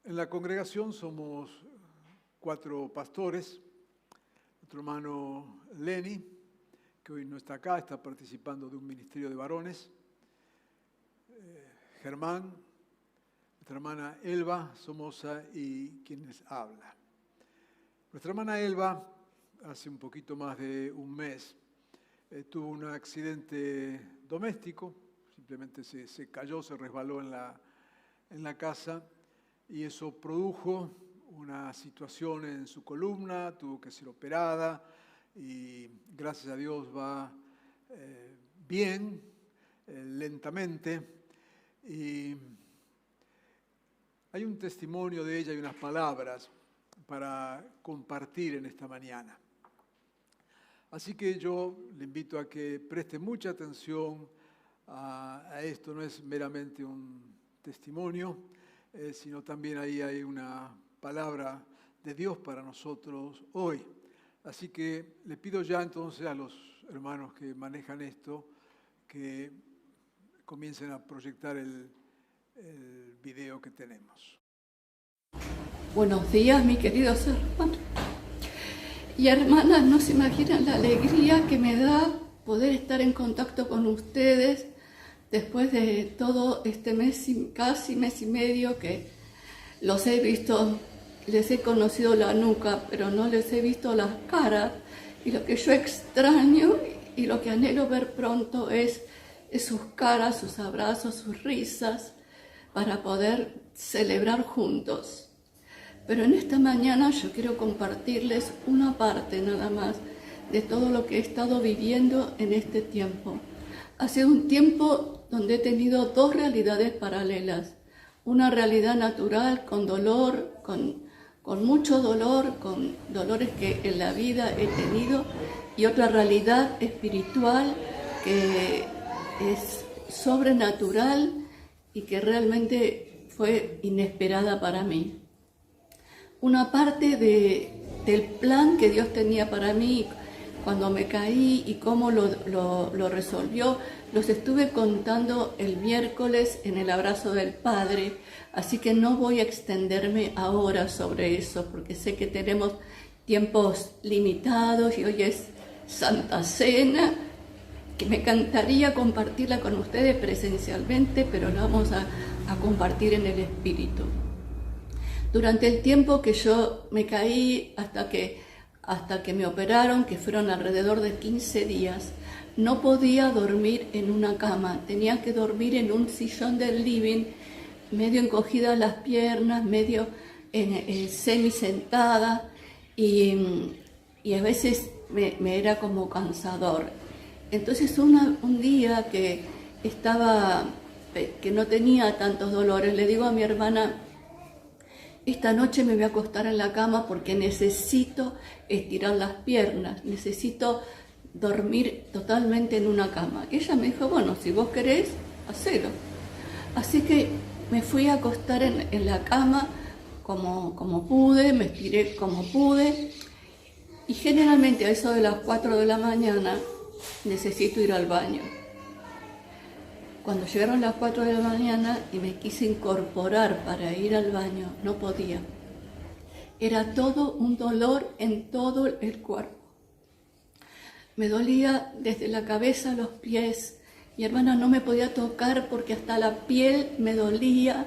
En la congregación somos 4 pastores. Nuestro hermano Lenny, que hoy no está acá, está participando de un ministerio de varones. Germán, nuestra hermana Elba Somoza y quienes habla. Nuestra hermana Elba, hace un poquito más de un mes, tuvo un accidente doméstico, simplemente se cayó, se resbaló en la casa y eso produjo una situación en su columna, tuvo que ser operada y gracias a Dios va bien, lentamente. Y hay un testimonio de ella y unas palabras para compartir en esta mañana. Así que yo le invito a que preste mucha atención a esto. No es meramente un testimonio, sino también ahí hay una palabra de Dios para nosotros hoy. Así que le pido ya entonces a los hermanos que manejan esto que comiencen a proyectar el video que tenemos. Buenos días, mis queridos hermanos y hermanas. No se imaginan la alegría que me da poder estar en contacto con ustedes después de todo este mes, casi mes y medio que los he visto. Les he conocido la nuca, pero no les he visto las caras. Y lo que yo extraño y lo que anhelo ver pronto es sus caras, sus abrazos, sus risas, para poder celebrar juntos. Pero en esta mañana yo quiero compartirles una parte nada más de todo lo que he estado viviendo en este tiempo. Ha sido un tiempo donde he tenido 2 realidades paralelas. Una realidad natural con dolor, con mucho dolor, con dolores que en la vida he tenido, y otra realidad espiritual que es sobrenatural y que realmente fue inesperada para mí. Una parte del plan que Dios tenía para mí cuando me caí y cómo lo resolvió, los estuve contando el miércoles en el abrazo del Padre, así que no voy a extenderme ahora sobre eso, porque sé que tenemos tiempos limitados y hoy es Santa Cena, que me encantaría compartirla con ustedes presencialmente, pero la vamos a compartir en el Espíritu. Durante el tiempo que yo me caí hasta que me operaron, que fueron alrededor de 15 días, no podía dormir en una cama, tenía que dormir en un sillón del living, medio encogidas las piernas, medio semi sentada, y a veces me era como cansador. Entonces un día que no tenía tantos dolores, le digo a mi hermana: esta noche me voy a acostar en la cama porque necesito estirar las piernas, necesito dormir totalmente en una cama. Y ella me dijo: bueno, si vos querés, hacelo. Así que me fui a acostar en la cama como pude, me estiré como pude, y generalmente a eso de las 4 de la mañana necesito ir al baño. Cuando llegaron las 4 de la mañana y me quise incorporar para ir al baño, no podía. Era todo un dolor en todo el cuerpo. Me dolía desde la cabeza a los pies. Mi hermana no me podía tocar porque hasta la piel me dolía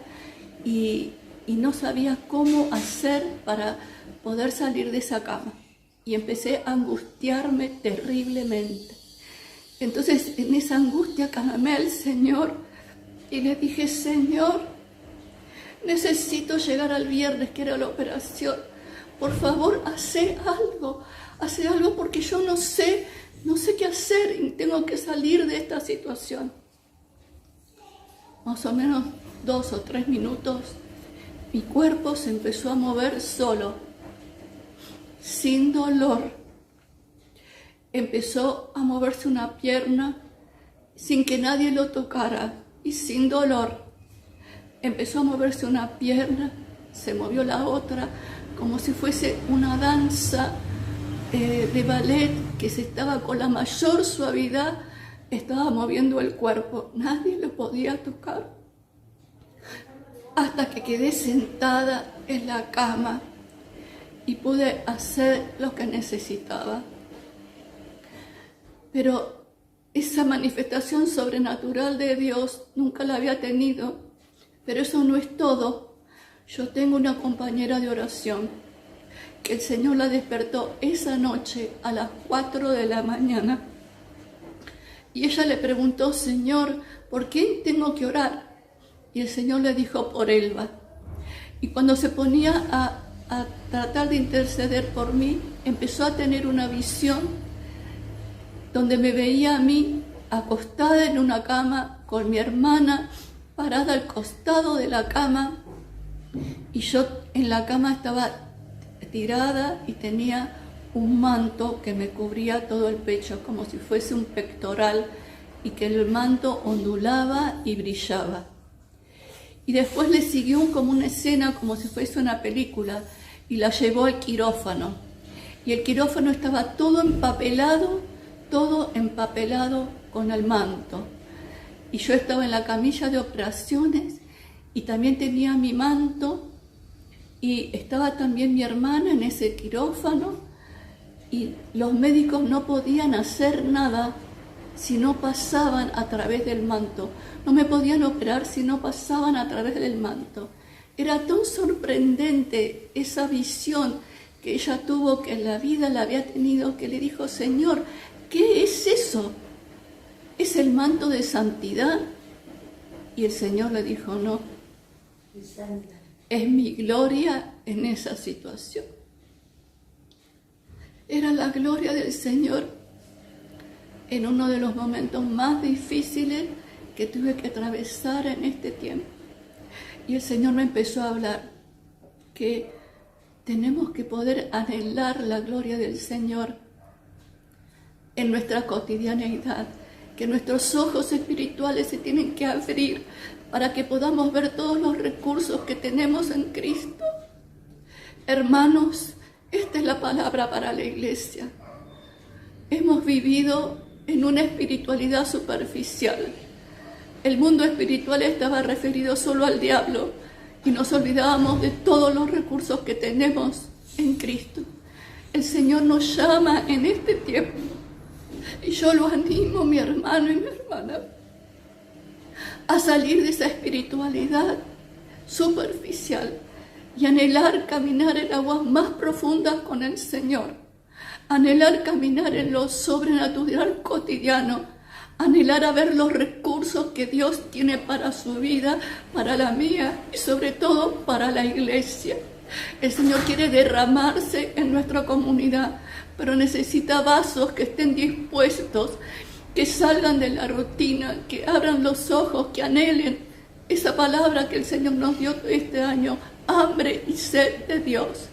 y no sabía cómo hacer para poder salir de esa cama. Y empecé a angustiarme terriblemente. Entonces, en esa angustia clamé al Señor y le dije: Señor, necesito llegar al viernes, que era la operación. Por favor, hace algo porque yo no sé qué hacer y tengo que salir de esta situación. Más o menos 2 o 3 minutos, mi cuerpo se empezó a mover solo, sin dolor. Empezó a moverse una pierna sin que nadie lo tocara y sin dolor. Empezó a moverse una pierna, se movió la otra, como si fuese una danza de ballet que se estaba con la mayor suavidad, estaba moviendo el cuerpo. Nadie lo podía tocar. hasta que quedé sentada en la cama y pude hacer lo que necesitaba. Pero esa manifestación sobrenatural de Dios nunca la había tenido. Pero eso no es todo. Yo tengo una compañera de oración que el Señor la despertó esa noche a las 4 de la mañana. Y ella le preguntó: Señor, ¿por quién tengo que orar? Y el Señor le dijo: por Elba. Y cuando se ponía a tratar de interceder por mí, empezó a tener una visión donde me veía a mí acostada en una cama con mi hermana parada al costado de la cama, y yo en la cama estaba tirada y tenía un manto que me cubría todo el pecho, como si fuese un pectoral, y que el manto ondulaba y brillaba. Y después le siguió como una escena, como si fuese una película, y la llevó al quirófano. Y el quirófano estaba todo empapelado con el manto. Y yo estaba en la camilla de operaciones y también tenía mi manto, y estaba también mi hermana en ese quirófano, y los médicos no podían hacer nada si no pasaban a través del manto. No me podían operar si no pasaban a través del manto. Era tan sorprendente esa visión que ella tuvo, que en la vida la había tenido, que le dijo: Señor, ¿qué es eso? ¿Es el manto de santidad? Y el Señor le dijo: no, es mi gloria en esa situación. Era la gloria del Señor en uno de los momentos más difíciles que tuve que atravesar en este tiempo. Y el Señor me empezó a hablar que tenemos que poder anhelar la gloria del Señor en nuestra cotidianeidad, que nuestros ojos espirituales se tienen que abrir para que podamos ver todos los recursos que tenemos en Cristo. Hermanos, esta es la palabra para la iglesia. Hemos vivido en una espiritualidad superficial. El mundo espiritual estaba referido solo al diablo y nos olvidábamos de todos los recursos que tenemos en Cristo. El Señor nos llama en este tiempo y yo lo animo, mi hermano y mi hermana, a salir de esa espiritualidad superficial y anhelar caminar en aguas más profundas con el Señor, anhelar caminar en lo sobrenatural cotidiano, anhelar a ver los recursos que Dios tiene para su vida, para la mía y sobre todo para la iglesia. El Señor quiere derramarse en nuestra comunidad, pero necesita vasos que estén dispuestos, que salgan de la rutina, que abran los ojos, que anhelen esa palabra que el Señor nos dio este año: hambre y sed de Dios.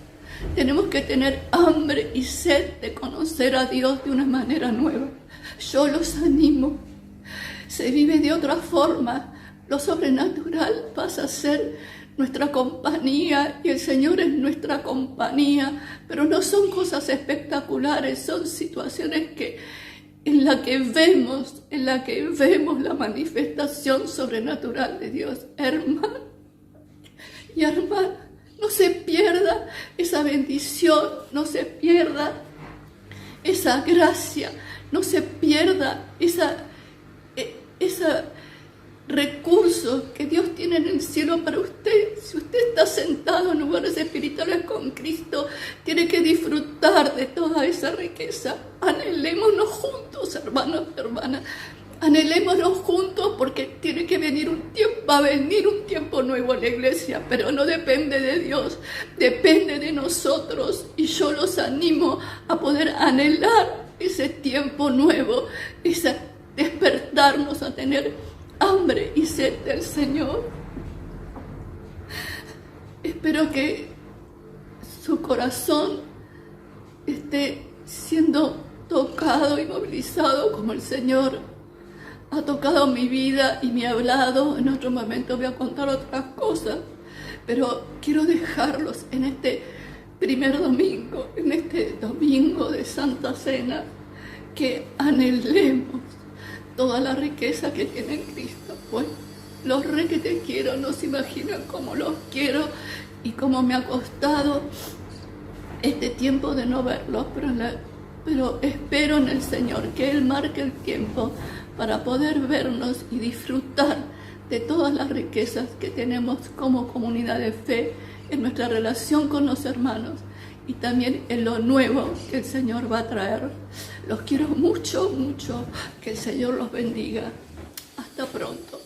Tenemos que tener hambre y sed de conocer a Dios de una manera nueva. Yo los animo. Se vive de otra forma. Lo sobrenatural pasa a ser nuestra compañía y el Señor es nuestra compañía, pero no son cosas espectaculares, son situaciones en la que vemos la manifestación sobrenatural de Dios. Hermano y hermana, no se pierda esa bendición, no se pierda esa gracia, no se pierda ese recurso que Dios tiene en el cielo para usted. Si usted está sentado en lugares espirituales con Cristo, tiene que disfrutar de toda esa riqueza. Anhelémonos juntos, hermanos y hermanas. Anhelémonos juntos, porque tiene que venir un tiempo, va a venir un tiempo nuevo en la iglesia, pero no depende de Dios, depende de nosotros. Y yo los animo a poder anhelar ese tiempo nuevo, ese despertarnos a tener hambre y sed del Señor. Espero que su corazón esté siendo tocado y movilizado como el Señor ha tocado mi vida y me ha hablado. En otro momento voy a contar otras cosas, pero quiero dejarlos en este primer domingo, en este domingo de Santa Cena, que anhelemos toda la riqueza que tiene en Cristo. Pues Los re que te quiero, no se imaginan cómo los quiero y cómo me ha costado este tiempo de no verlos, pero espero en el Señor que Él marque el tiempo para poder vernos y disfrutar de todas las riquezas que tenemos como comunidad de fe en nuestra relación con los hermanos y también en lo nuevo que el Señor va a traer. Los quiero mucho, mucho. Que el Señor los bendiga. Hasta pronto.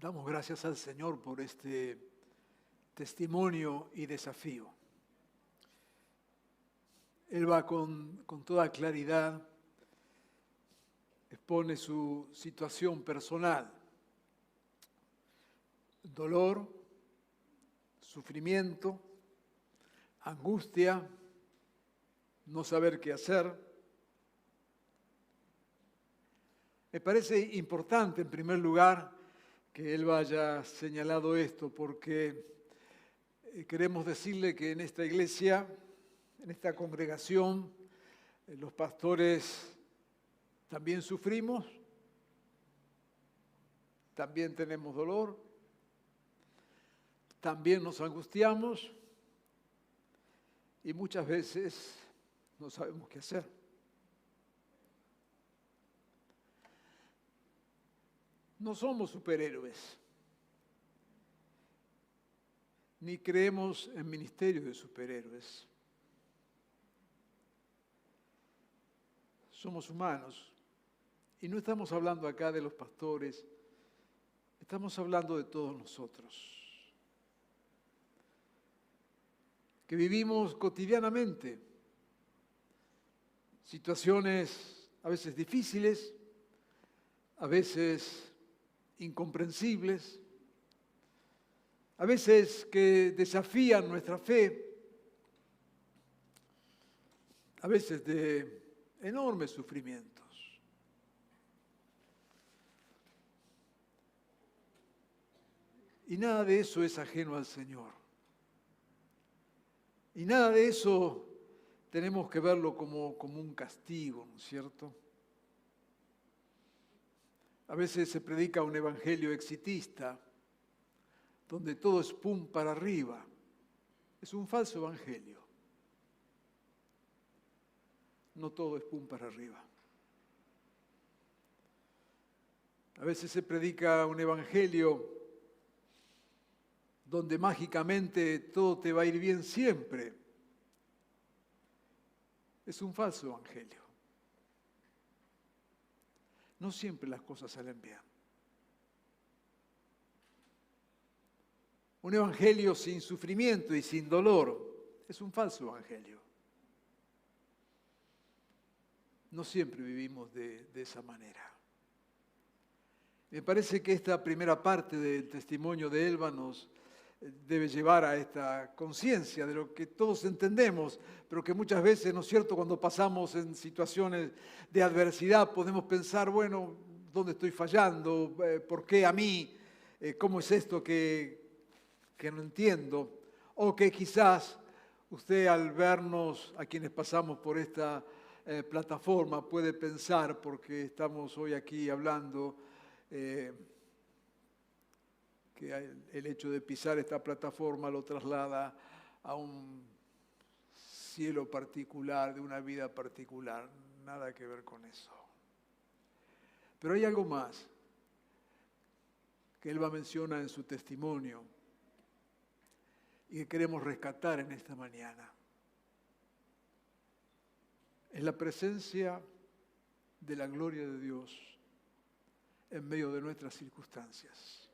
Damos gracias al Señor por este testimonio y desafío. Él va con toda claridad, expone su situación personal, dolor, sufrimiento, angustia, no saber qué hacer. Me parece importante, en primer lugar, que él haya señalado esto, porque queremos decirle que en esta iglesia, en esta congregación, los pastores también sufrimos, también tenemos dolor, también nos angustiamos y muchas veces no sabemos qué hacer. No somos superhéroes, ni creemos en ministerios de superhéroes. Somos humanos y no estamos hablando acá de los pastores, estamos hablando de todos nosotros, que vivimos cotidianamente situaciones a veces difíciles, a veces incomprensibles, a veces que desafían nuestra fe, a veces de enormes sufrimientos. Y nada de eso es ajeno al Señor. Y nada de eso tenemos que verlo como un castigo, ¿no es cierto? A veces se predica un evangelio exitista, donde todo es pum para arriba. Es un falso evangelio. No todo es pum para arriba. A veces se predica un evangelio donde mágicamente todo te va a ir bien siempre. Es un falso evangelio. No siempre las cosas salen bien. Un evangelio sin sufrimiento y sin dolor es un falso evangelio. No siempre vivimos de esa manera. Me parece que esta primera parte del testimonio de Elba nos debe llevar a esta conciencia de lo que todos entendemos, pero que muchas veces, ¿no es cierto?, cuando pasamos en situaciones de adversidad podemos pensar, bueno, ¿dónde estoy fallando? ¿Por qué a mí? ¿Cómo es esto que no entiendo? O que quizás usted, al vernos a quienes pasamos por esta plataforma, puede pensar, porque estamos hoy aquí hablando, que el hecho de pisar esta plataforma lo traslada a un cielo particular, de una vida particular. Nada que ver con eso. Pero hay algo más que Elba menciona en su testimonio y que queremos rescatar en esta mañana. Es la presencia de la gloria de Dios en medio de nuestras circunstancias.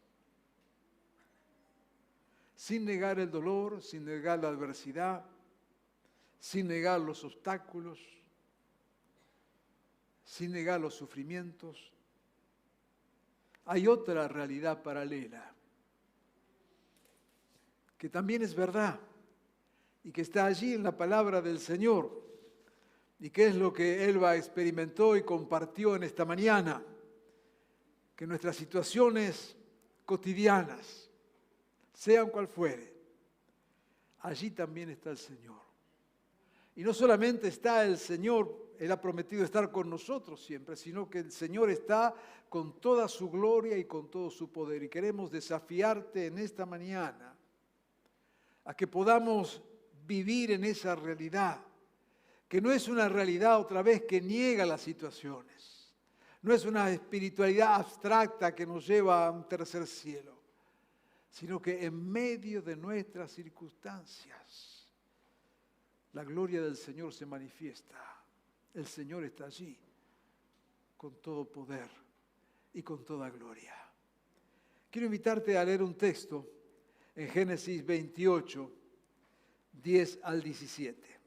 Sin negar el dolor, sin negar la adversidad, sin negar los obstáculos, sin negar los sufrimientos, hay otra realidad paralela, que también es verdad y que está allí en la palabra del Señor, y que es lo que Elba experimentó y compartió en esta mañana, que nuestras situaciones cotidianas, sean cual fuere, allí también está el Señor. Y no solamente está el Señor Él ha prometido estar con nosotros siempre, sino que el Señor está con toda su gloria y con todo su poder. Y queremos desafiarte en esta mañana a que podamos vivir en esa realidad, que no es una realidad otra vez que niega las situaciones, no es una espiritualidad abstracta que nos lleva a un tercer cielo, sino que en medio de nuestras circunstancias, la gloria del Señor se manifiesta. El Señor está allí con todo poder y con toda gloria. Quiero invitarte a leer un texto en Génesis 28, 10 al 17.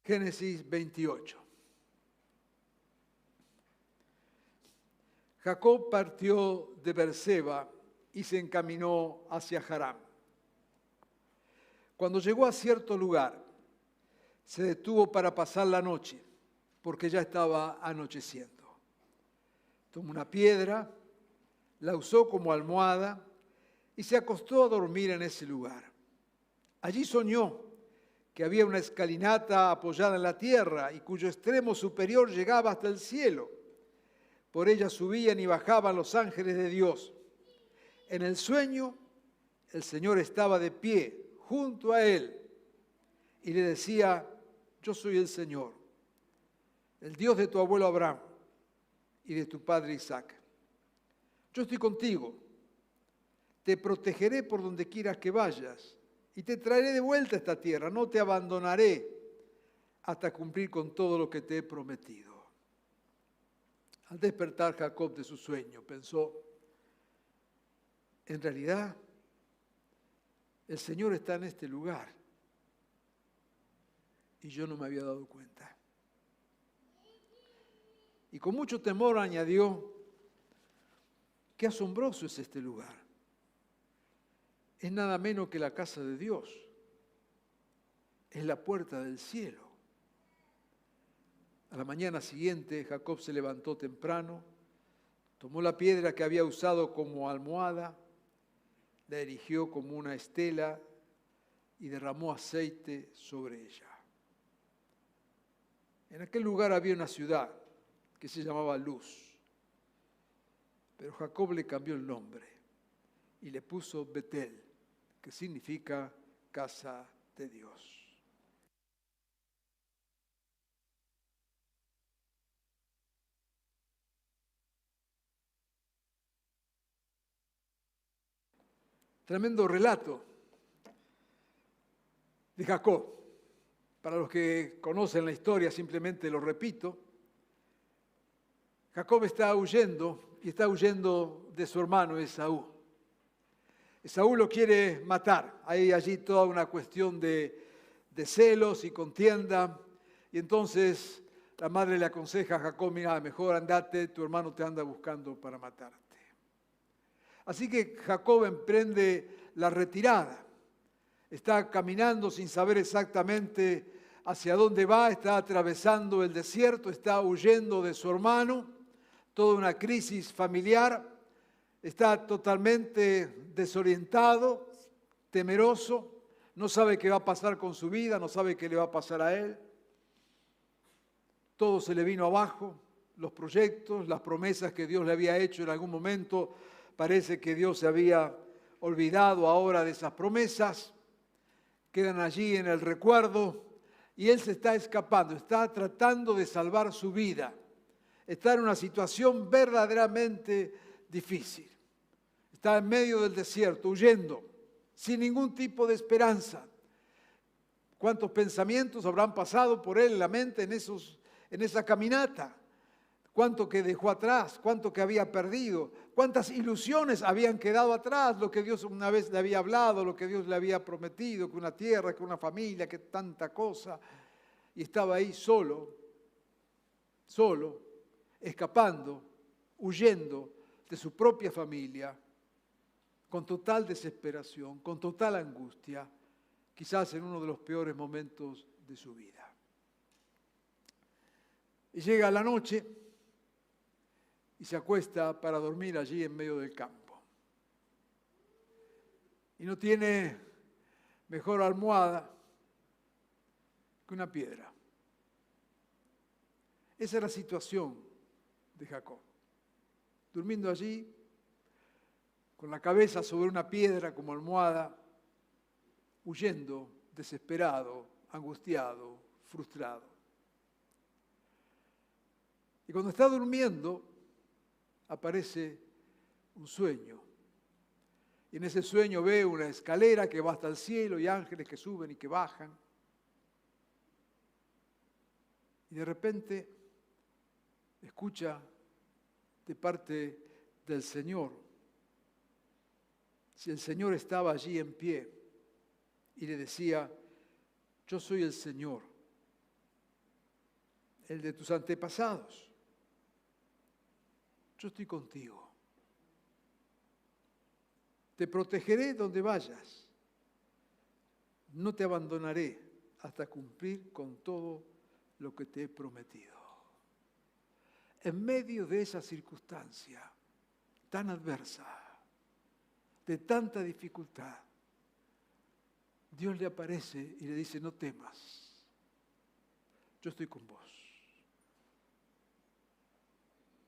Génesis 28. Jacob partió de Berseba y se encaminó hacia Harán. Cuando llegó a cierto lugar, se detuvo para pasar la noche, porque ya estaba anocheciendo. Tomó una piedra, la usó como almohada y se acostó a dormir en ese lugar. Allí soñó que había una escalinata apoyada en la tierra y cuyo extremo superior llegaba hasta el cielo. Por ella subían y bajaban los ángeles de Dios. En el sueño, el Señor estaba de pie junto a él y le decía: yo soy el Señor, el Dios de tu abuelo Abraham y de tu padre Isaac. Yo estoy contigo, te protegeré por donde quieras que vayas y te traeré de vuelta a esta tierra, no te abandonaré hasta cumplir con todo lo que te he prometido. Al despertar Jacob de su sueño, pensó: en realidad, el Señor está en este lugar y yo no me había dado cuenta. Y con mucho temor añadió: qué asombroso es este lugar. Es nada menos que la casa de Dios. Es la puerta del cielo. A la mañana siguiente, Jacob se levantó temprano, tomó la piedra que había usado como almohada, la erigió como una estela y derramó aceite sobre ella. En aquel lugar había una ciudad que se llamaba Luz, pero Jacob le cambió el nombre y le puso Betel, que significa casa de Dios. Tremendo relato de Jacob. Para los que conocen la historia, simplemente lo repito. Jacob está huyendo y está huyendo de su hermano Esaú. Esaú lo quiere matar. Hay allí toda una cuestión de celos y contienda. Y entonces la madre le aconseja a Jacob: mira, mejor andate, tu hermano te anda buscando para matarte. Así que Jacob emprende la retirada. Está caminando sin saber exactamente hacia dónde va, está atravesando el desierto, está huyendo de su hermano, toda una crisis familiar, está totalmente desorientado, temeroso, no sabe qué va a pasar con su vida, no sabe qué le va a pasar a él. Todo se le vino abajo, los proyectos, las promesas que Dios le había hecho en algún momento. Parece que Dios se había olvidado ahora de esas promesas, quedan allí en el recuerdo y él se está escapando, está tratando de salvar su vida, está en una situación verdaderamente difícil, está en medio del desierto, huyendo, sin ningún tipo de esperanza. ¿Cuántos pensamientos habrán pasado por él en la mente en esa caminata? Cuánto que dejó atrás, cuánto que había perdido, cuántas ilusiones habían quedado atrás, lo que Dios una vez le había hablado, lo que Dios le había prometido, que una tierra, que una familia, que tanta cosa. Y estaba ahí solo, escapando, huyendo de su propia familia, con total desesperación, con total angustia, quizás en uno de los peores momentos de su vida. Y llega la noche, y se acuesta para dormir allí en medio del campo. Y no tiene mejor almohada que una piedra. Esa es la situación de Jacob, durmiendo allí, con la cabeza sobre una piedra como almohada, huyendo, desesperado, angustiado, frustrado. Y cuando está durmiendo, aparece un sueño. Y en ese sueño ve una escalera que va hasta el cielo y ángeles que suben y que bajan. Y de repente escucha de parte del Señor. Si el Señor estaba allí en pie y le decía: yo soy el Señor, el de tus antepasados. Yo estoy contigo. Te protegeré donde vayas. No te abandonaré hasta cumplir con todo lo que te he prometido. En medio de esa circunstancia tan adversa, de tanta dificultad, Dios le aparece y le dice: no temas, yo estoy con vos.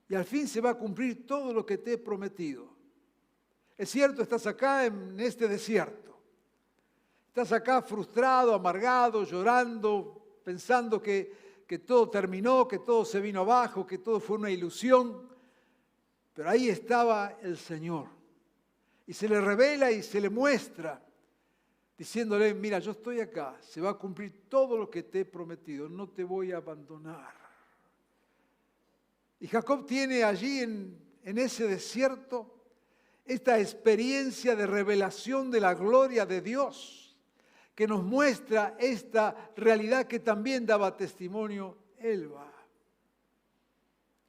Y al fin se va a cumplir todo lo que te he prometido. Es cierto, estás acá en este desierto. Estás acá frustrado, amargado, llorando, pensando que todo terminó, que todo se vino abajo, que todo fue una ilusión. Pero ahí estaba el Señor. Y se le revela y se le muestra, diciéndole: mira, yo estoy acá, se va a cumplir todo lo que te he prometido, no te voy a abandonar. Y Jacob tiene allí en ese desierto esta experiencia de revelación de la gloria de Dios, que nos muestra esta realidad que también daba testimonio Elba,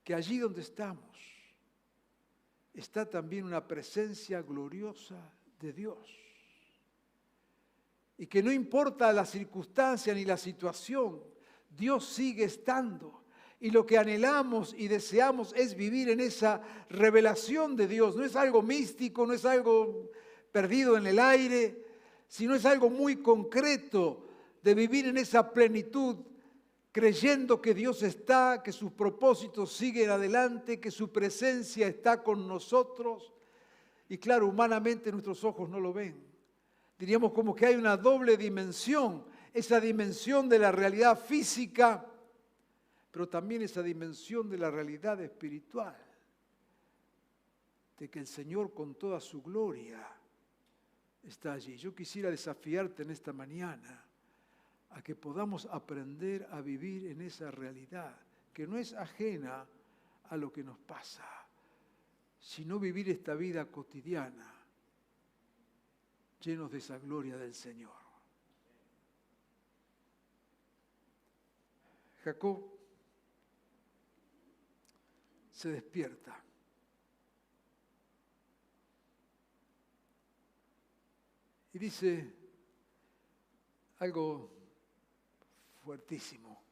que allí donde estamos está también una presencia gloriosa de Dios. Y que no importa la circunstancia ni la situación, Dios sigue estando. Y lo que anhelamos y deseamos es vivir en esa revelación de Dios. No es algo místico, no es algo perdido en el aire, sino es algo muy concreto de vivir en esa plenitud, creyendo que Dios está, que sus propósitos siguen adelante, que su presencia está con nosotros. Y claro, humanamente nuestros ojos no lo ven. Diríamos como que hay una doble dimensión, esa dimensión de la realidad física, pero también esa dimensión de la realidad espiritual, de que el Señor con toda su gloria está allí. Yo quisiera desafiarte en esta mañana a que podamos aprender a vivir en esa realidad, que no es ajena a lo que nos pasa, sino vivir esta vida cotidiana, llenos de esa gloria del Señor. Jacob se despierta. Y dice algo fuertísimo.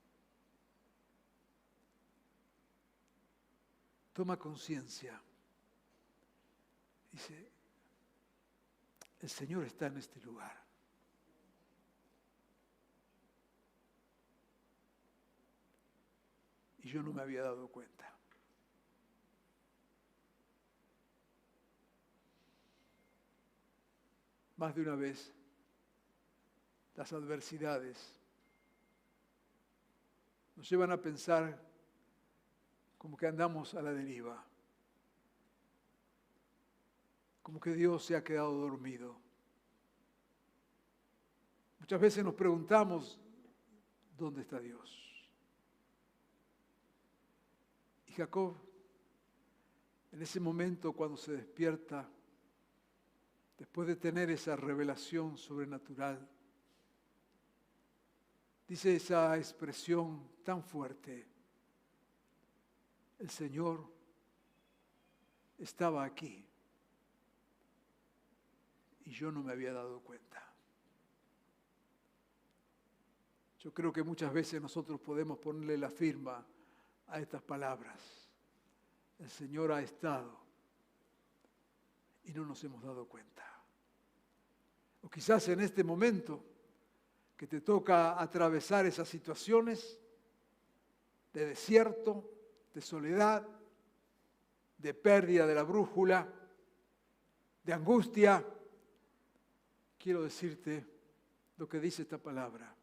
Toma conciencia. Dice: el Señor está en este lugar. Y yo no me había dado cuenta. Más de una vez, las adversidades nos llevan a pensar como que andamos a la deriva, como que Dios se ha quedado dormido. Muchas veces nos preguntamos: ¿dónde está Dios? Y Jacob, en ese momento cuando se despierta, después de tener esa revelación sobrenatural, dice esa expresión tan fuerte: el Señor estaba aquí y yo no me había dado cuenta. Yo creo que muchas veces nosotros podemos ponerle la firma a estas palabras. el Señor ha estado y no nos hemos dado cuenta. O quizás en este momento que te toca atravesar esas situaciones de desierto, de soledad, de pérdida de la brújula, de angustia, quiero decirte lo que dice esta palabra.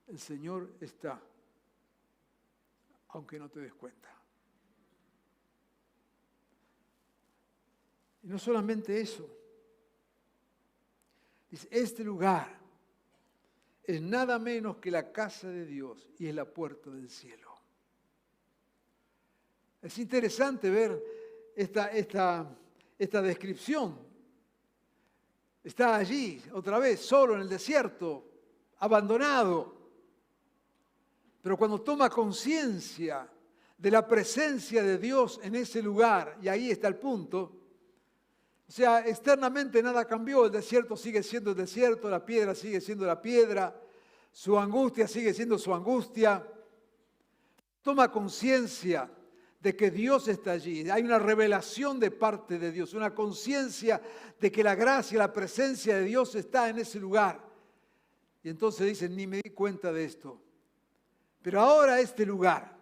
El Señor está, aunque no te des cuenta. Y no solamente eso. Dice, este lugar es nada menos que la casa de Dios y es la puerta del cielo. Es interesante ver esta descripción. Está allí, otra vez, solo en el desierto, abandonado. Pero cuando toma conciencia de la presencia de Dios en ese lugar, y ahí está el punto, o sea, externamente nada cambió, el desierto sigue siendo el desierto, la piedra sigue siendo la piedra, su angustia sigue siendo su angustia. Toma conciencia de que Dios está allí, hay una revelación de parte de Dios, una conciencia de que la gracia, la presencia de Dios está en ese lugar. Y entonces dicen, ni me di cuenta de esto. Pero ahora este lugar,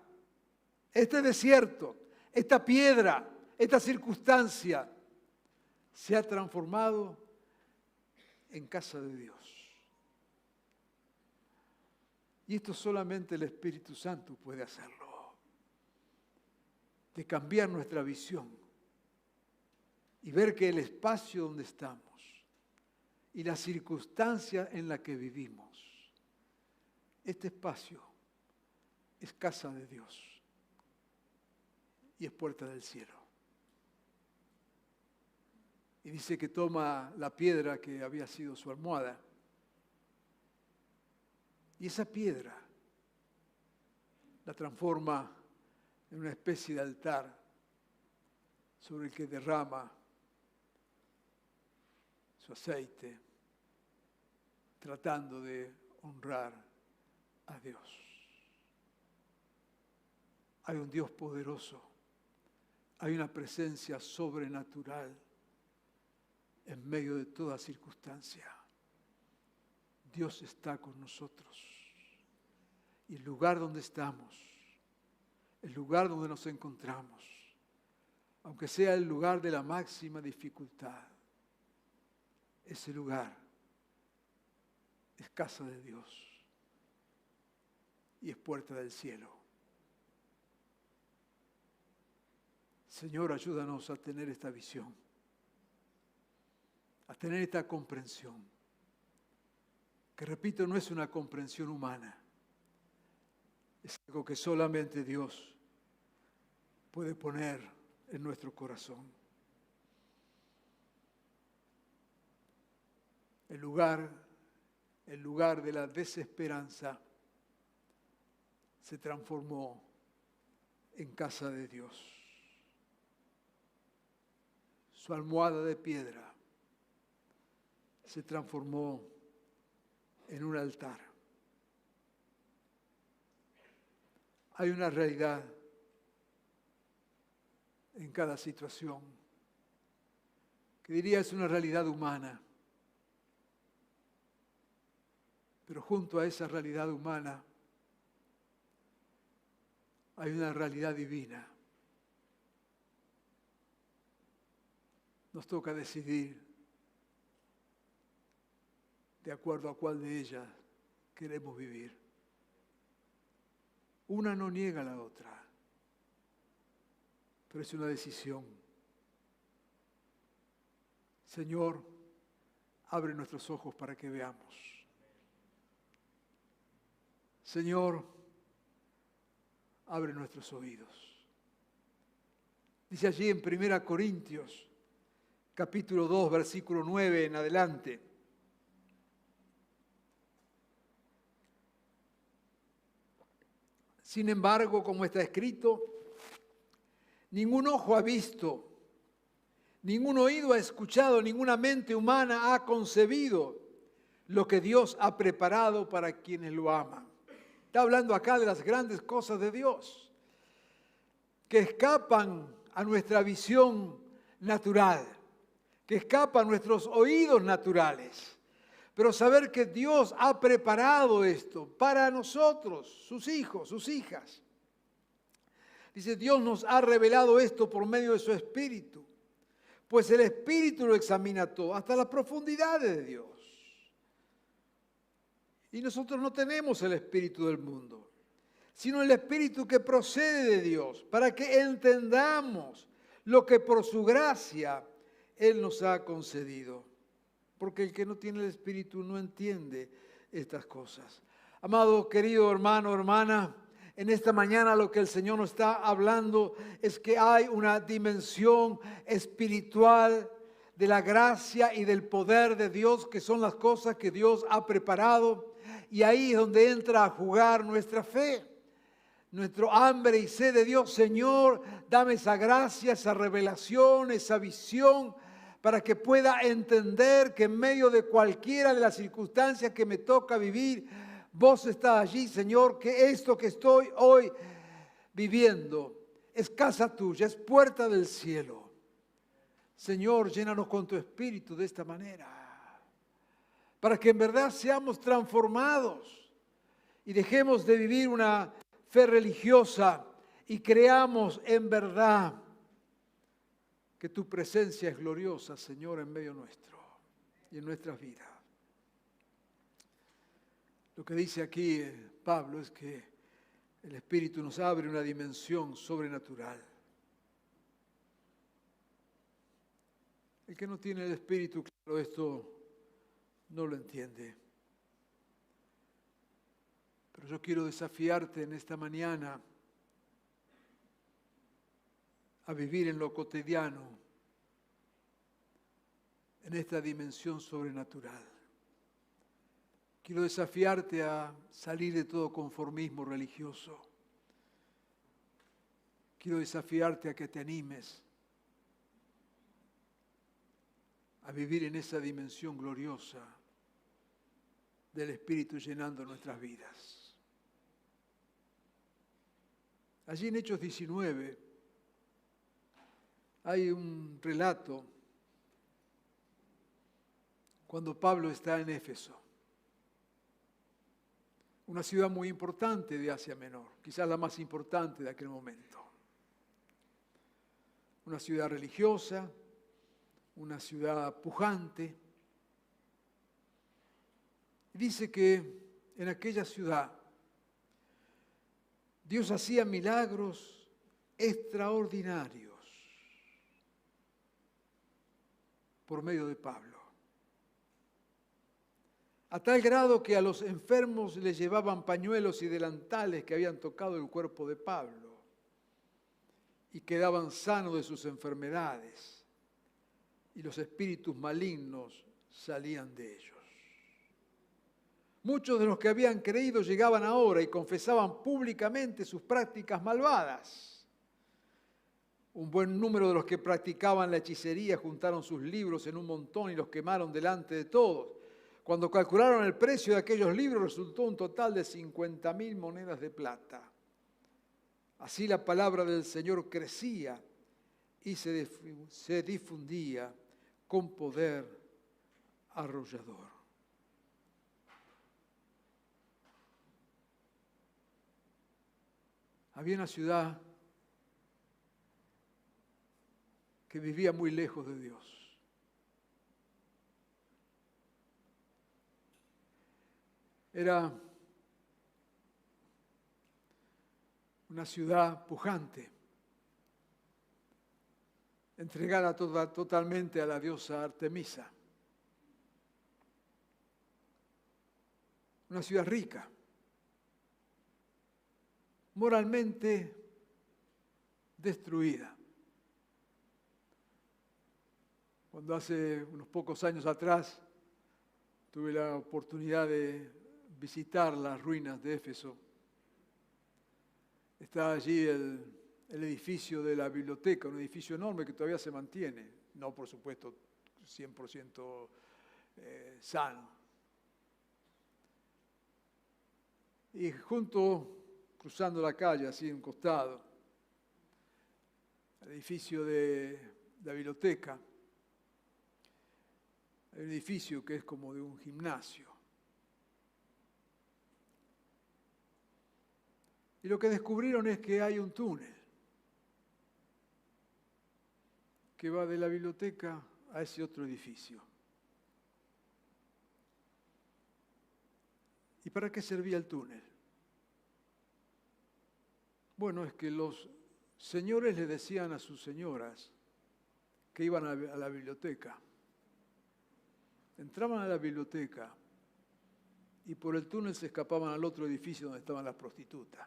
este desierto, esta piedra, esta circunstancia, se ha transformado en casa de Dios. Y esto solamente el Espíritu Santo puede hacerlo. De cambiar nuestra visión y ver que el espacio donde estamos y la circunstancia en la que vivimos, este espacio es casa de Dios y es puerta del cielo. Y dice que toma la piedra que había sido su almohada y esa piedra la transforma en una especie de altar sobre el que derrama su aceite, tratando de honrar a Dios. Hay un Dios poderoso, hay una presencia sobrenatural en medio de toda circunstancia. Dios está con nosotros y el lugar donde estamos, el lugar donde nos encontramos, aunque sea el lugar de la máxima dificultad, ese lugar es casa de Dios y es puerta del cielo. Señor, ayúdanos a tener esta visión, a tener esta comprensión, que repito, no es una comprensión humana, es algo que solamente Dios puede poner en nuestro corazón. El lugar de la desesperanza se transformó en casa de Dios. Su almohada de piedra se transformó en un altar. Hay una realidad en cada situación, que diría es una realidad humana, pero junto a esa realidad humana hay una realidad divina. Nos toca decidir de acuerdo a cuál de ellas queremos vivir. Una no niega a la otra, pero es una decisión. Señor, abre nuestros ojos para que veamos. Señor, abre nuestros oídos. Dice allí en 1 Corintios, capítulo 2, versículo 9 en adelante. Sin embargo, como está escrito, ningún ojo ha visto, ningún oído ha escuchado, ninguna mente humana ha concebido lo que Dios ha preparado para quienes lo aman. Está hablando acá de las grandes cosas de Dios. que escapan a nuestra visión natural, que escapan a nuestros oídos naturales. Pero saber que Dios ha preparado esto para nosotros, sus hijos, sus hijas. Dice, Dios nos ha revelado esto por medio de su Espíritu, pues el Espíritu lo examina todo, hasta las profundidades de Dios. Y nosotros no tenemos el espíritu del mundo, sino el espíritu que procede de Dios, para que entendamos lo que por su gracia Él nos ha concedido. Porque el que no tiene el espíritu no entiende estas cosas. Amado, querido hermano, hermana, en esta mañana lo que el Señor nos está hablando es que hay una dimensión espiritual de la gracia y del poder de Dios, que son las cosas que Dios ha preparado. Y ahí es donde entra a jugar nuestra fe, nuestro hambre y sed de Dios. Señor, dame esa gracia, esa revelación, esa visión, para que pueda entender que en medio de cualquiera de las circunstancias que me toca vivir, vos estás allí, Señor, que esto que estoy hoy viviendo es casa tuya, es puerta del cielo. Señor, llénanos con tu espíritu de esta manera, para que en verdad seamos transformados y dejemos de vivir una fe religiosa y creamos en verdad que tu presencia es gloriosa, Señor, en medio nuestro y en nuestras vidas. Lo que dice aquí Pablo es que el Espíritu nos abre una dimensión sobrenatural. El que no tiene el Espíritu, claro, esto no lo entiende. Pero yo quiero desafiarte en esta mañana a vivir en lo cotidiano, en esta dimensión sobrenatural. Quiero desafiarte a salir de todo conformismo religioso. Quiero desafiarte a que te animes a vivir en esa dimensión gloriosa del Espíritu llenando nuestras vidas. Allí en Hechos 19 hay un relato cuando Pablo está en Éfeso, una ciudad muy importante de Asia Menor, quizás la más importante de aquel momento. Una ciudad religiosa, una ciudad pujante. Dice que en aquella ciudad Dios hacía milagros extraordinarios por medio de Pablo. A tal grado que a los enfermos les llevaban pañuelos y delantales que habían tocado el cuerpo de Pablo y quedaban sanos de sus enfermedades, y los espíritus malignos salían de ellos. Muchos de los que habían creído llegaban ahora y confesaban públicamente sus prácticas malvadas. Un buen número de los que practicaban la hechicería juntaron sus libros en un montón y los quemaron delante de todos. Cuando calcularon el precio de aquellos libros, resultó un total de 50.000 monedas de plata. Así la palabra del Señor crecía y se difundía con poder arrollador. Había una ciudad que vivía muy lejos de Dios. Era una ciudad pujante, entregada totalmente a la diosa Artemisa. Una ciudad rica, moralmente destruida. Cuando hace unos pocos años atrás tuve la oportunidad de visitar las ruinas de Éfeso, está allí el edificio de la biblioteca, un edificio enorme que todavía se mantiene, no por supuesto 100% sano. Y cruzando la calle, así en un costado, el edificio de la biblioteca. Hay un edificio que es como de un gimnasio. Y lo que descubrieron es que hay un túnel que va de la biblioteca a ese otro edificio. ¿Y para qué servía el túnel? Bueno, es que los señores le decían a sus señoras que iban a la biblioteca. Entraban a la biblioteca y por el túnel se escapaban al otro edificio donde estaban las prostitutas.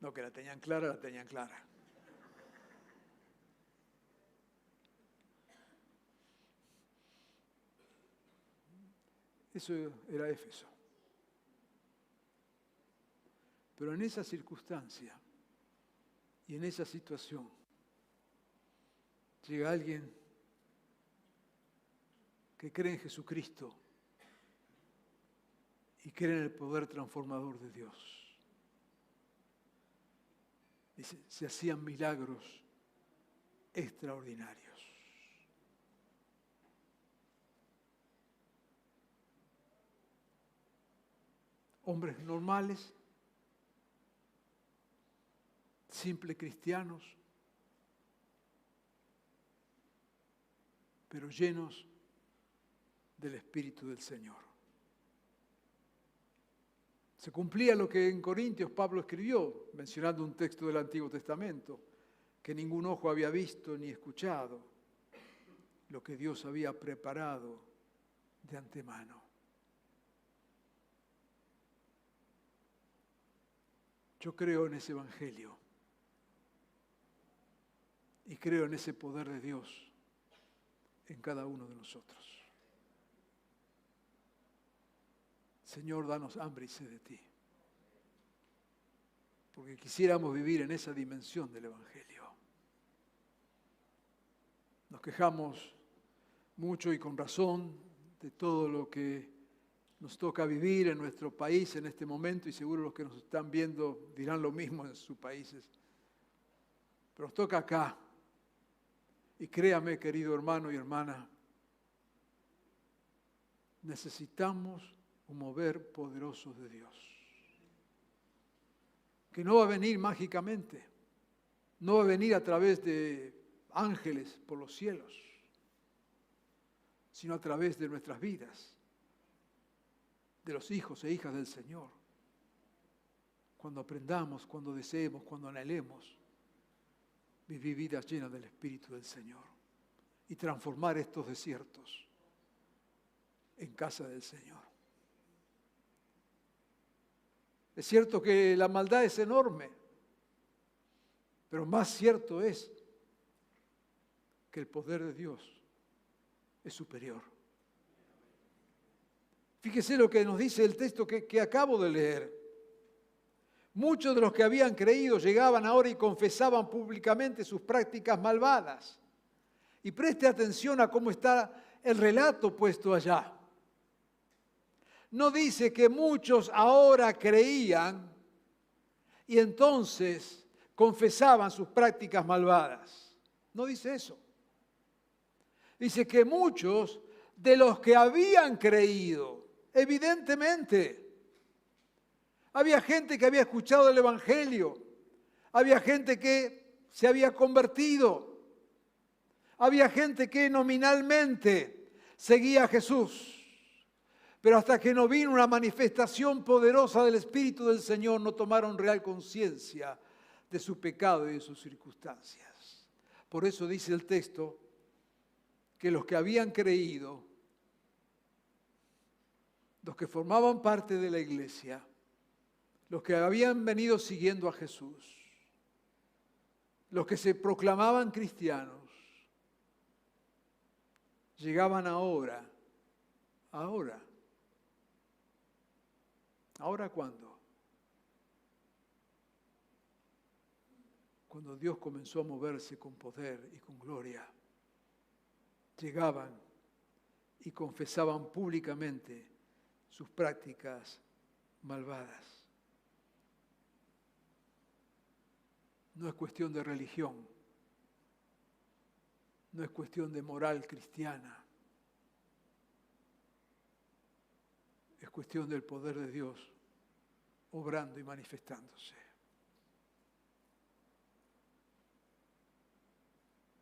No, que la tenían clara, la tenían clara. Eso era Éfeso. Pero en esa circunstancia y en esa situación llega alguien que cree en Jesucristo y cree en el poder transformador de Dios. Dice, se hacían milagros extraordinarios. Hombres normales, simples cristianos, pero llenos del Espíritu del Señor. Se cumplía lo que en Corintios Pablo escribió, mencionando un texto del Antiguo Testamento, que ningún ojo había visto ni escuchado, lo que Dios había preparado de antemano. Yo creo en ese Evangelio y creo en ese poder de Dios en cada uno de nosotros. Señor, danos hambre y sed de ti, porque quisiéramos vivir en esa dimensión del Evangelio. Nos quejamos mucho y con razón de todo lo que nos toca vivir en nuestro país en este momento, y seguro los que nos están viendo dirán lo mismo en sus países. Pero nos toca acá. Y créame, querido hermano y hermana, necesitamos un mover poderoso de Dios, que no va a venir mágicamente, no va a venir a través de ángeles por los cielos, sino a través de nuestras vidas, de los hijos e hijas del Señor. Cuando aprendamos, cuando deseemos, cuando anhelemos vivir vidas llenas del Espíritu del Señor y transformar estos desiertos en casa del Señor. Es cierto que la maldad es enorme, pero más cierto es que el poder de Dios es superior. Fíjese lo que nos dice el texto que acabo de leer. Muchos de los que habían creído llegaban ahora y confesaban públicamente sus prácticas malvadas. Y preste atención a cómo está el relato puesto allá. No dice que muchos ahora creían y entonces confesaban sus prácticas malvadas. No dice eso. Dice que muchos de los que habían creído, evidentemente, había gente que había escuchado el Evangelio, había gente que se había convertido, había gente que nominalmente seguía a Jesús. Pero hasta que no vino una manifestación poderosa del Espíritu del Señor, no tomaron real conciencia de su pecado y de sus circunstancias. Por eso dice el texto que los que habían creído, los que formaban parte de la iglesia, los que habían venido siguiendo a Jesús, los que se proclamaban cristianos, llegaban ahora. ¿Ahora cuándo? Cuando Dios comenzó a moverse con poder y con gloria, llegaban y confesaban públicamente sus prácticas malvadas. No es cuestión de religión, No es cuestión de moral cristiana. Es cuestión del poder de Dios obrando y manifestándose.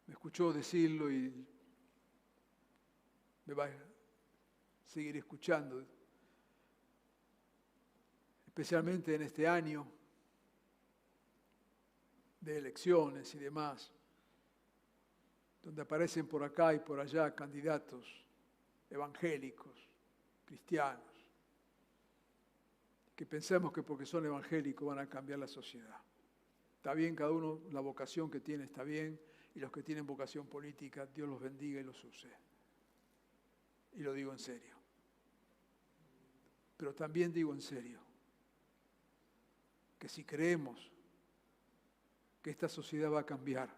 Me escuchó decirlo y me va a seguir escuchando, especialmente en este año de elecciones y demás, donde aparecen por acá y por allá candidatos evangélicos, cristianos, que pensamos que porque son evangélicos van a cambiar la sociedad. Está bien, cada uno, la vocación que tiene está bien, y los que tienen vocación política, Dios los bendiga y los use. Y lo digo en serio. Pero también digo en serio que si creemos que esta sociedad va a cambiar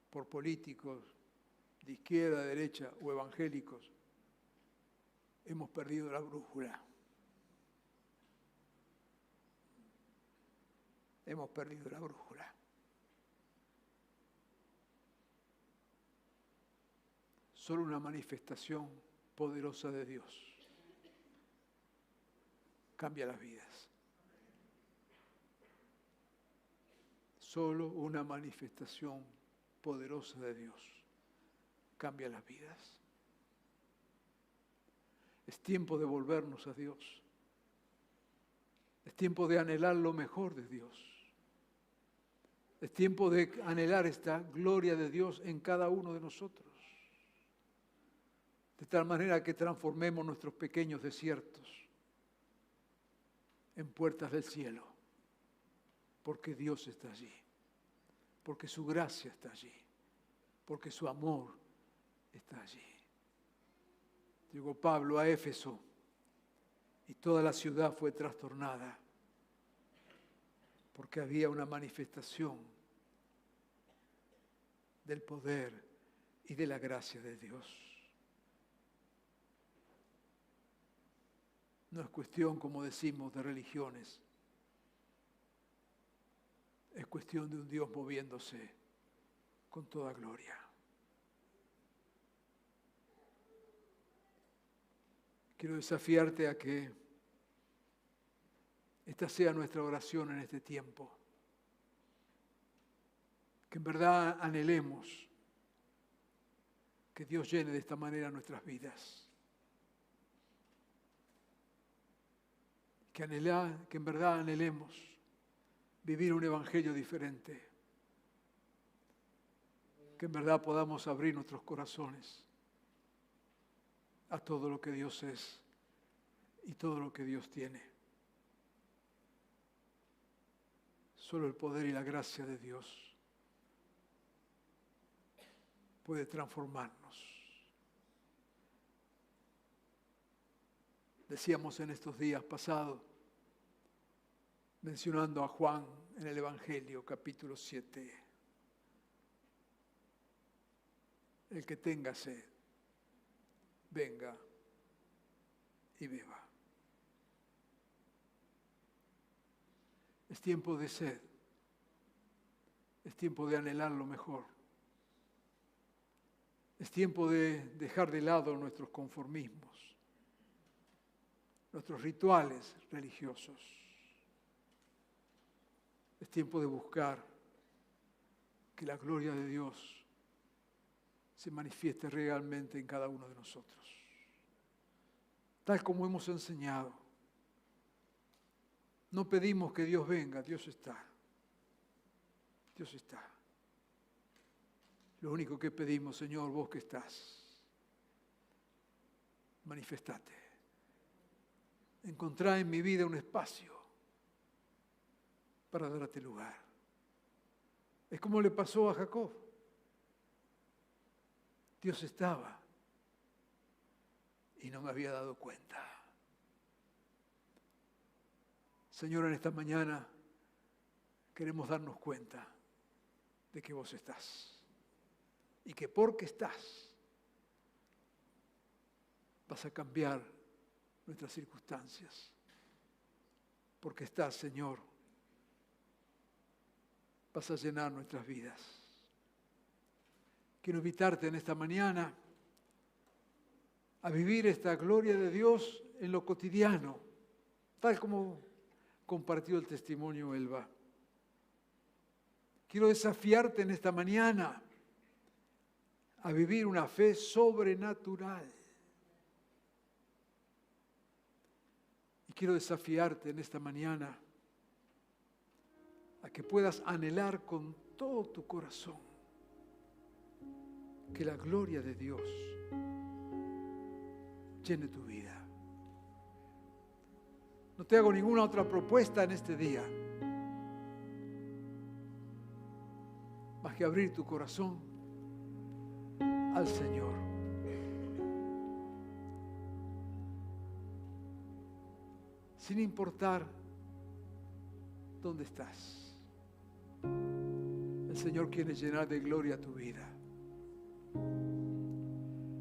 por políticos de izquierda, derecha o evangélicos, hemos perdido la brújula. Hemos perdido la brújula. Solo una manifestación poderosa de Dios cambia las vidas. Solo una manifestación poderosa de Dios cambia las vidas. Es tiempo de volvernos a Dios. Es tiempo de anhelar lo mejor de Dios. Es tiempo de anhelar esta gloria de Dios en cada uno de nosotros. De tal manera que transformemos nuestros pequeños desiertos en puertas del cielo. Porque Dios está allí. Porque su gracia está allí. Porque su amor está allí. Llegó Pablo a Éfeso y toda la ciudad fue trastornada. Porque había una manifestación del poder y de la gracia de Dios. No es cuestión, como decimos, de religiones. Es cuestión de un Dios moviéndose con toda gloria. Quiero desafiarte a que esta sea nuestra oración en este tiempo. Que en verdad anhelemos que Dios llene de esta manera nuestras vidas. Que en verdad anhelemos vivir un evangelio diferente. Que en verdad podamos abrir nuestros corazones a todo lo que Dios es y todo lo que Dios tiene. Solo el poder y la gracia de Dios puede transformarnos. Decíamos en estos días pasados, mencionando a Juan en el Evangelio, capítulo 7, el que tenga sed, venga y beba. Es tiempo de sed, es tiempo de anhelar lo mejor, es tiempo de dejar de lado nuestros conformismos, nuestros rituales religiosos. Es tiempo de buscar que la gloria de Dios se manifieste realmente en cada uno de nosotros. Tal como hemos enseñado. No pedimos que Dios venga, Dios está. Dios está. Lo único que pedimos, Señor, vos que estás, manifestate. Encontrá en mi vida un espacio para darte lugar. Es como le pasó a Jacob. Dios estaba y no me había dado cuenta. Señor, en esta mañana queremos darnos cuenta de que vos estás y que porque estás vas a cambiar nuestras circunstancias. Porque estás, Señor, vas a llenar nuestras vidas. Quiero invitarte en esta mañana a vivir esta gloria de Dios en lo cotidiano, tal como compartió el testimonio Elba. Quiero desafiarte en esta mañana a vivir una fe sobrenatural. Y quiero desafiarte en esta mañana a que puedas anhelar con todo tu corazón que la gloria de Dios llene tu vida. No te hago ninguna otra propuesta en este día, más que abrir tu corazón al Señor. Sin importar dónde estás, el Señor quiere llenar de gloria tu vida.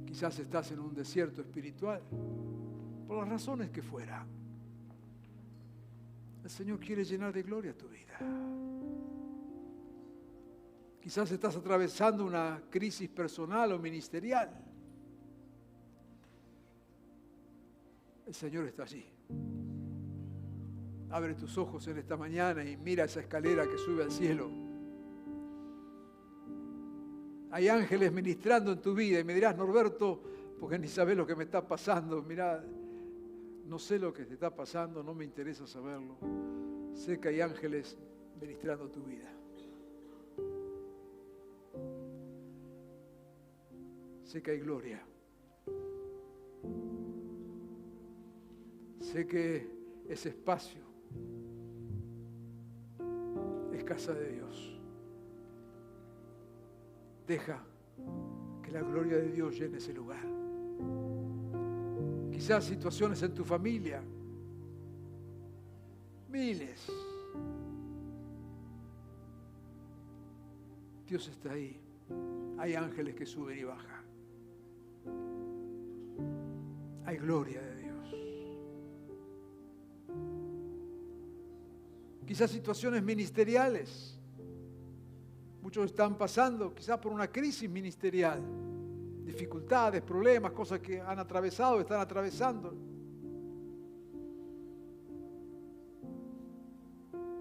Quizás estás en un desierto espiritual, por las razones que fuera. El Señor quiere llenar de gloria tu vida. Quizás estás atravesando una crisis personal o ministerial. El Señor está allí. Abre tus ojos en esta mañana y mira esa escalera que sube al cielo. Hay ángeles ministrando en tu vida y me dirás, Norberto, porque ni sabes lo que me está pasando. Mirá, no sé lo que te está pasando, no me interesa saberlo. Sé que hay ángeles ministrando tu vida. Sé que hay gloria. Sé que ese espacio es casa de Dios. Deja que la gloria de Dios llene ese lugar. Quizás situaciones en tu familia, miles. Dios está ahí. Hay ángeles que suben y bajan. Hay gloria de Dios. Quizás situaciones ministeriales. Muchos están pasando quizás por una crisis ministerial, dificultades, problemas, cosas que han atravesado, están atravesando.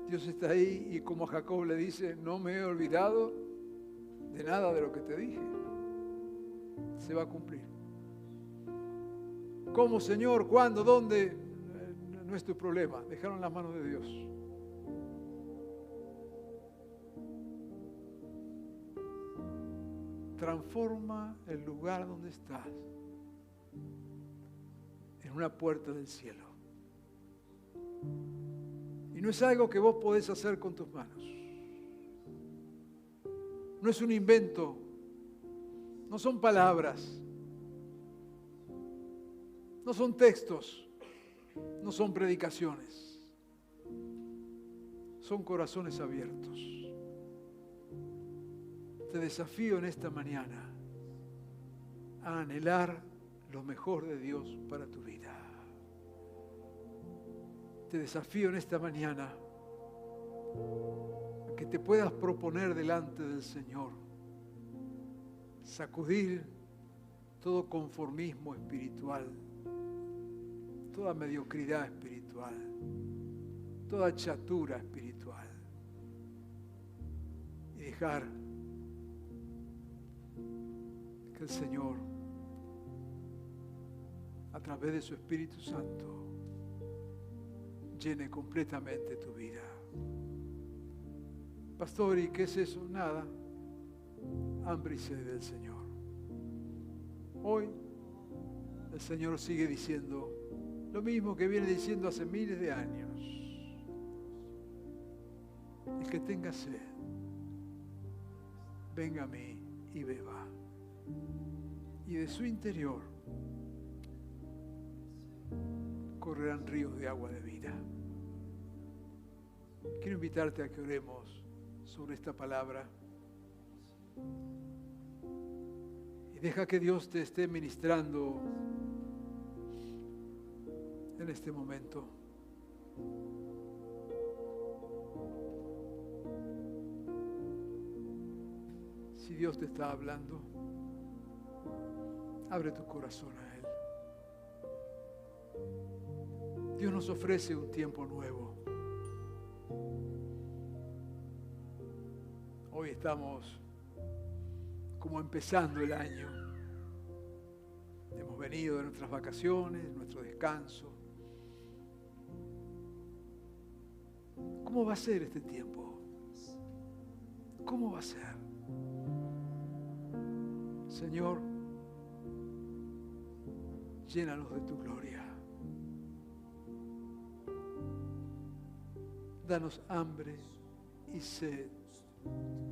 Dios está ahí y como a Jacob le dice, no me he olvidado de nada de lo que te dije. Se va a cumplir. ¿Cómo, Señor? ¿Cuándo? ¿Dónde? No es tu problema. Dejaron en las manos de Dios. Transforma el lugar donde estás en una puerta del cielo. Y no es algo que vos podés hacer con tus manos. No es un invento. No son palabras. No son textos. No son predicaciones. Son corazones abiertos. Te desafío en esta mañana a anhelar lo mejor de Dios para tu vida. Te desafío en esta mañana a que te puedas proponer delante del Señor, sacudir todo conformismo espiritual, toda mediocridad espiritual, toda chatura espiritual y dejar que el Señor, a través de su Espíritu Santo, llene completamente tu vida. Pastor, ¿y qué es eso? Nada. Hambre y sed del Señor. Hoy el Señor sigue diciendo lo mismo que viene diciendo hace miles de años. El que tenga sed, venga a mí y beba. Y de su interior correrán ríos de agua de vida. Quiero invitarte a que oremos sobre esta palabra y deja que Dios te esté ministrando en este momento. Si Dios te está hablando, abre tu corazón a Él. Dios nos ofrece un tiempo nuevo. Hoy estamos como empezando el año. Hemos venido de nuestras vacaciones, nuestro descanso. ¿Cómo va a ser este tiempo? ¿Cómo va a ser? Señor, llénanos de tu gloria. Danos hambre y sed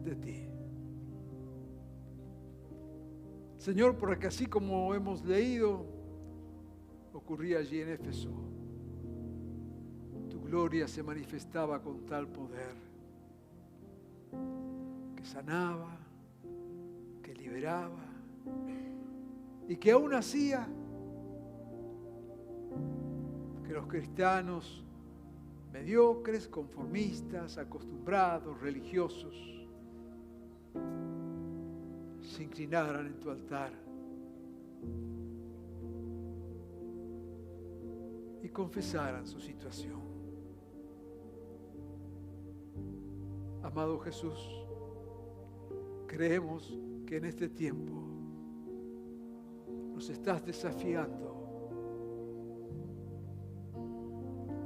de ti. Señor, porque así como hemos leído, ocurría allí en Éfeso. Tu gloria se manifestaba con tal poder que sanaba, que liberaba y que aún hacía que los cristianos mediocres, conformistas, acostumbrados, religiosos, se inclinaran en tu altar y confesaran su situación. Amado Jesús, creemos que en este tiempo nos estás desafiando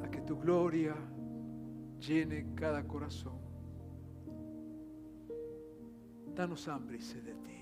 a que tu gloria llene cada corazón. Danos hambre y sed de ti.